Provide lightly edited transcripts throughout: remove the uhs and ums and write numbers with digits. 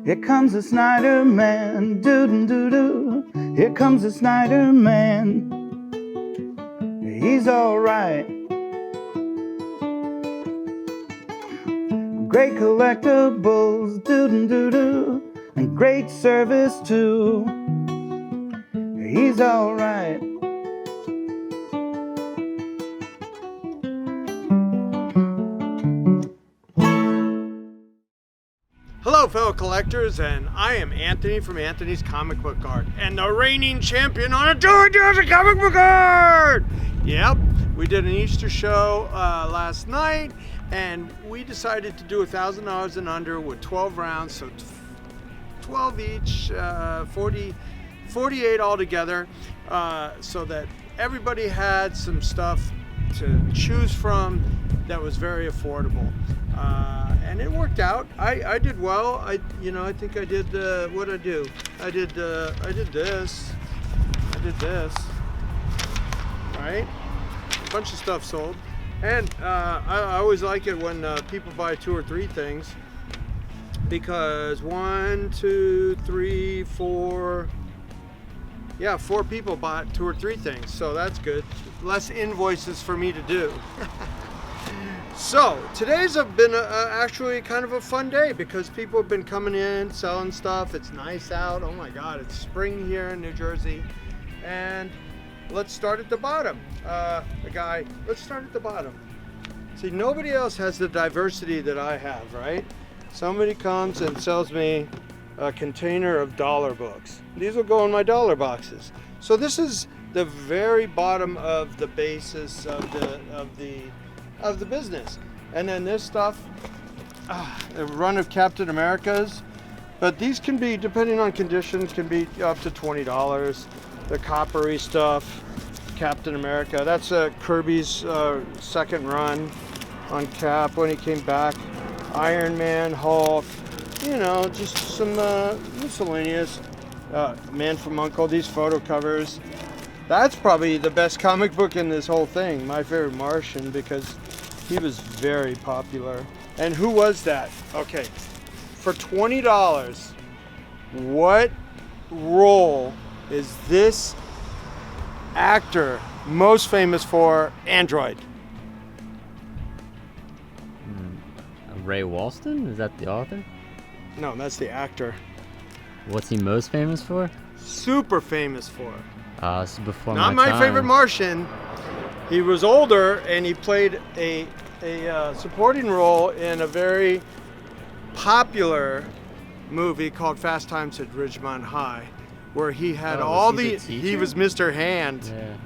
Here comes the Snyder Man, doo-doo-doo-doo. Here comes the Snyder Man. He's alright. Great collectibles, doo-doo-doo-doo. And great service too. He's alright. Hello, fellow collectors, and I am Anthony from Anthony's Comic Book Art, and the reigning champion on a do-it-yourself comic book art! Yep, we did an Easter show last night, and we decided to do $1,000 and under with 12 rounds, so 12 each, 48 altogether, so that everybody had some stuff to choose from that was very affordable. And it worked out. I did well. I think I did what I do. I did this. I did this. Right? A bunch of stuff sold. And I always like it when people buy 2 or 3 things, because 1, 2, 3, 4. Yeah, 4 people bought 2 or 3 things, so that's good. Less invoices for me to do. So today's been actually kind of a fun day because people have been coming in, selling stuff. It's nice out. Oh my God, it's spring here in New Jersey. And let's start at the bottom. Let's start at the bottom. See, nobody else has the diversity that I have, right? Somebody comes and sells me a container of dollar books. These will go in my dollar boxes. So this is the very bottom of the basis of the business. And then this stuff, a run of Captain Americas, but these can be, depending on condition, can be up to $20. The coppery stuff, Captain America, that's Kirby's second run on Cap when he came back. Iron Man, Hulk, just some miscellaneous. Man from U.N.C.L.E., these photo covers. That's probably the best comic book in this whole thing, My Favorite Martian, because he was very popular. And who was that? Okay, for $20, what role is this actor most famous for? Android. Ray Walston? Is that the author? No, that's the actor. What's he most famous for? Super famous for. This is before Not my My time. Favorite Martian. He was older, and he played a supporting role in a very popular movie called Fast Times at Ridgemont High, where he had he was Mr. Hand. Yeah.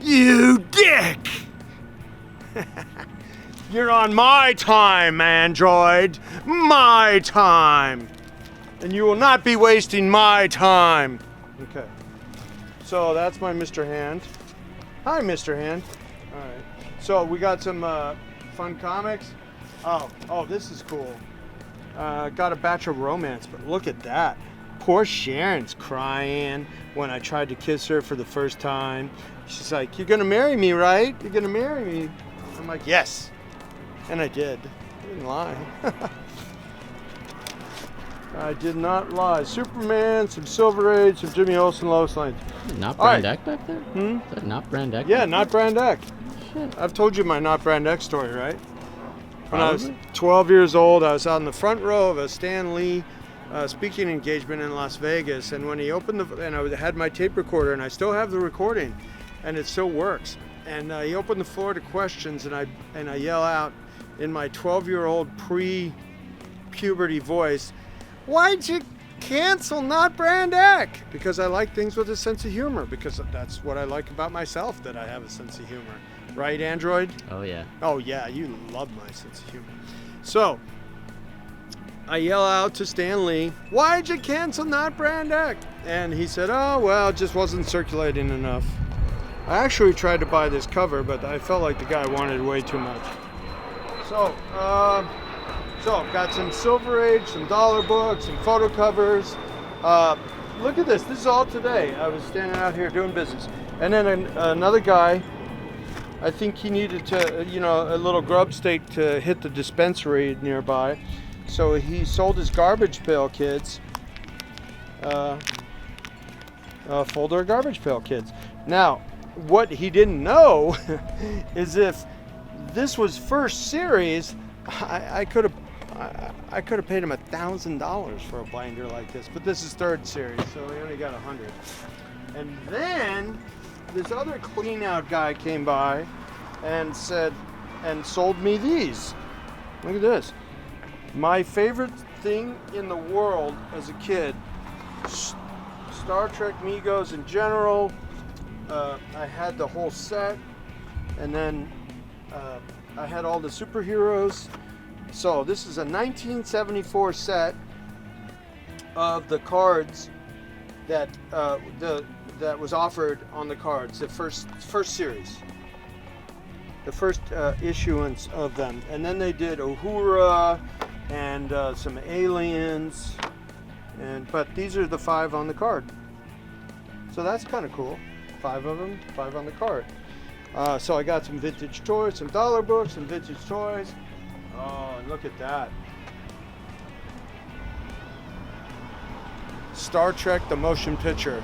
You dick! You're on my time, Android. My time. And you will not be wasting my time. Okay. So that's my Mr. Hand. Hi, Mr. Hand. All right. So we got some fun comics. Oh, this is cool. Got a batch of romance, but look at that. Poor Sharon's crying when I tried to kiss her for the first time. She's like, "You're gonna marry me, right? You're gonna marry me." I'm like, "Yes," and I did. I didn't lie. I did not lie. Superman, some Silver Age, some Jimmy Olsen, Lois Lane. Not All right. Brand X back there? Is that not Brand X? Yeah, not Brand X. Shit. I've told you my not Brand X story, right? When I was Probably. 12 years old, I was out in the front row of a Stan Lee speaking engagement in Las Vegas, and when he opened and I had my tape recorder, and I still have the recording, and it still works. And he opened the floor to questions, and I yell out in my 12-year-old pre-puberty voice, "Why'd you cancel Not Brand X?" Because I like things with a sense of humor, because that's what I like about myself, that I have a sense of humor. Right, Android? Oh, yeah. Oh yeah, you love my sense of humor. So, I yell out to Stan Lee, "Why'd you cancel Not Brand X?" And he said, "Oh, well, it just wasn't circulating enough." I actually tried to buy this cover, but I felt like the guy wanted way too much. So, got some Silver Age, some dollar books, some photo covers. Look at this. This is all today. I was standing out here doing business. And then another guy, I think he needed to, a little grub stake to hit the dispensary nearby. So he sold his Garbage Pail Kids. Folder Garbage Pail Kids. Now, what he didn't know is if this was first series, I could have paid him $1,000 for a binder like this. But this is third series, so he only got 100. And then this other clean out guy came by and sold me these. Look at this. My favorite thing in the world as a kid, Star Trek Migos in general. I had the whole set, and then I had all the superheroes. So this is a 1974 set of the cards that that was offered on the cards, the first series, the first issuance of them, and then they did Uhura and some aliens, but these are the 5 on the card. So that's kind of cool. 5 of them, 5 on the card. So I got some vintage toys, some dollar books, some vintage toys. Oh, and look at that. Star Trek the motion picture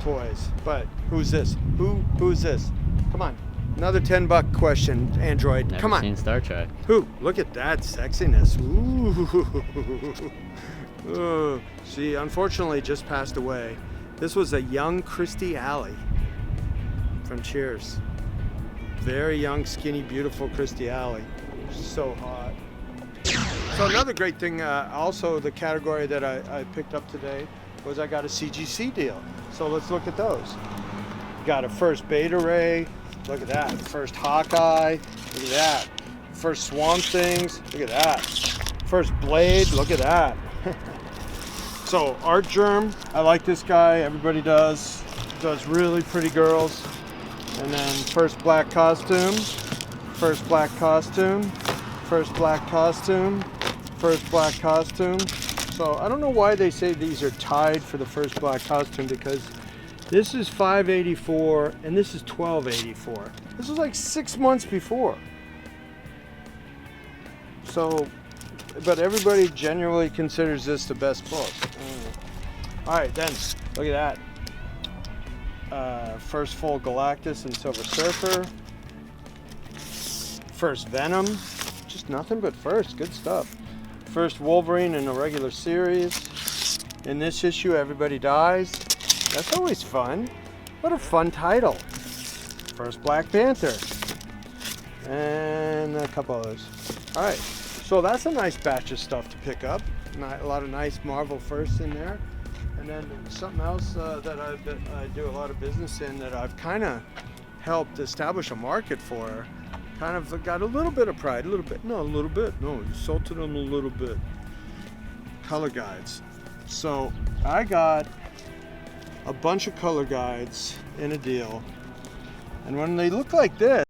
toys. But who's this? Who's this? Come on. Another $10 question, Android. Never Come on. seen Star Trek. Who? Look at that sexiness. Ooh. Oh, she unfortunately just passed away. This was a young Kirstie Alley from Cheers. Very young, skinny, beautiful Kirstie Alley. So hot. So another great thing, also the category that I picked up today was I got a CGC deal. So let's look at those. Got a first Beta Ray. Look at that. First Hawkeye. Look at that. First Swamp Things. Look at that. First Blade. Look at that. So Art Germ. I like this guy. Everybody does. Does really pretty girls. And then first black costume. First black costume. First black costume. First black costume. So I don't know why they say these are tied for the first black costume, because this is $5.84 and this is $12.84. This was like 6 months before. So, but everybody genuinely considers this the best book. All right, then look at that. First full Galactus and Silver Surfer. First Venom. Just nothing but first. Good stuff. First Wolverine in a regular series. In this issue, everybody dies. That's always fun. What a fun title. First Black Panther. And a couple others. All right. So that's a nice batch of stuff to pick up. A lot of nice Marvel firsts in there. And then something else that I do a lot of business in that I've kind of helped establish a market for. Kind of got a little bit of pride, a little bit. No, insulted them a little bit. Color guides. So I got a bunch of color guides in a deal. And when they look like this,